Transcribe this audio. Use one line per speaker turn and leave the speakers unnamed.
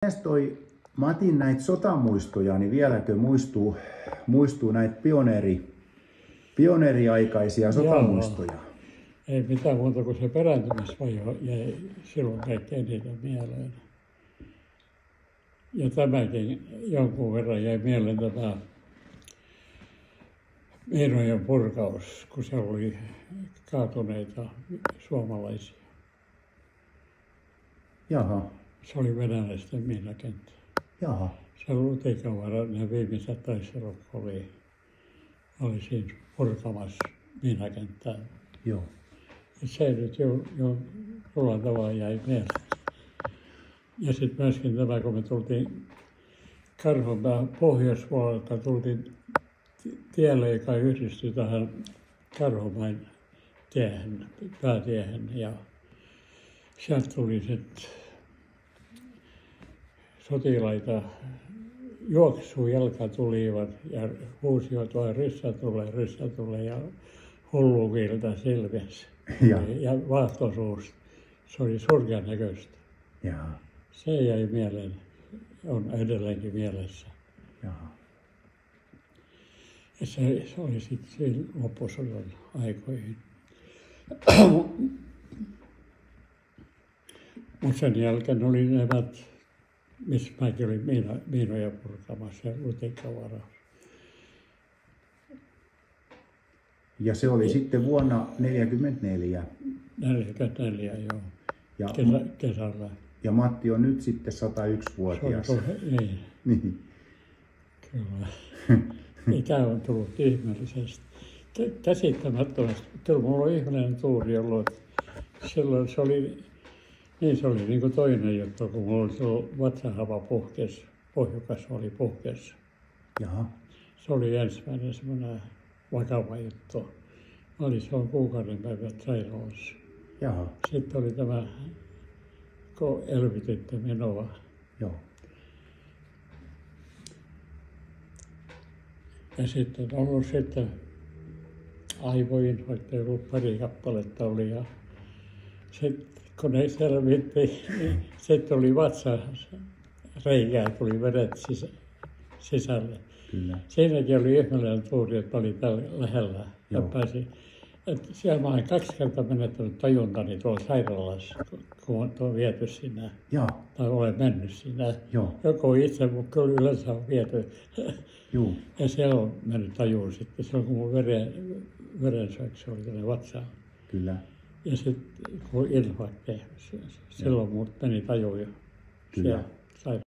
Mites toi Matin näitä sotamuistoja, niin vieläkö muistuu näitä pioneeriaikaisia sotamuistoja?
Joo, ei mitään muuta kuin se perääntymisvaihe jäi silloin kaikkein eniten mieleen. Ja tämäkin jonkun verran jäi mieleen tämä miinojen purkaus, kun se oli kaatuneita suomalaisia.
Jaha,
Se oli venäläisten miinakenttä.
jaha,
Se Lutikavaara, ne viimeiset taistelut oli siinä purkamassa miinakenttää.
joo.
Ja se nyt jo jollain tavalla jäi mieleen. Ja sitten myöskin tämä, kun me tultiin Karhunpään pohjoispuolelta, tultiin tielle, joka yhdistyi tähän Karhunpään päätiehen. Ja sieltä tuli sitten sotilaita, juoksujalka tulivat ja huusivat vain ryssä tulee ja hulluvilta silmissä. Ja vaahtosuusta. Se oli surkean näköistä.
Jaha,
Se jäi mieleen, on edelleenkin mielessä.
jaha.
Ja se oli sitten siinä loppusodan aikoihin. Mutta sen jälkeen oli nämä, missä mäkin olin miinoja purkamassa ja Lutikavaara.
Ja se oli sitten vuonna 1944.
44, joo.
Ja,
Kesällä.
ja Matti on nyt sitten 101-vuotias.
Niin,
Niin.
kyllä. Ikä on tullut ihmeellisesti. Käsittämättömästi. Kyllä minulla on ihmeellinen tuuri ollut. Silloin se oli niin kuin toinen juttu, kun minulla oli silloin vatsahava puhkesi, pohjukas oli puhkesi.
Jaha,
Se oli ensimmäinen semmoinen vakava juttu. Mä olin silloin kuukauden päivät sairaalassa.
jaha,
Sitten oli tämä, kun elvytitte minua.
joo.
Ja sitten on ollut aivoinhoitoja, pari kappaletta oli. Ja sitten kun ne selvitti, niin sitten oli vatsareikää, tuli vedet sisälle.
Kyllä.
Siinäkin oli ihmeellinen tuuri, että oli täällä lähellä. Ja pääsin, että siellä mä olen 2 kertaa menettänyt tajuntani tuolla sairaalassa, kun on viety sinne.
Joo,
Tai olen mennyt sinne.
joo,
Joko itse, mutta kyllä yleensä on viety.
juu,
Ja siellä on mennyt tajuun sitten. Silloin kun mun verensyöksy oli tänne vatsaan.
kyllä.
Ja sitten kun infarkti, silloin mut meni tajuun jo.
Kyllä.
Siellä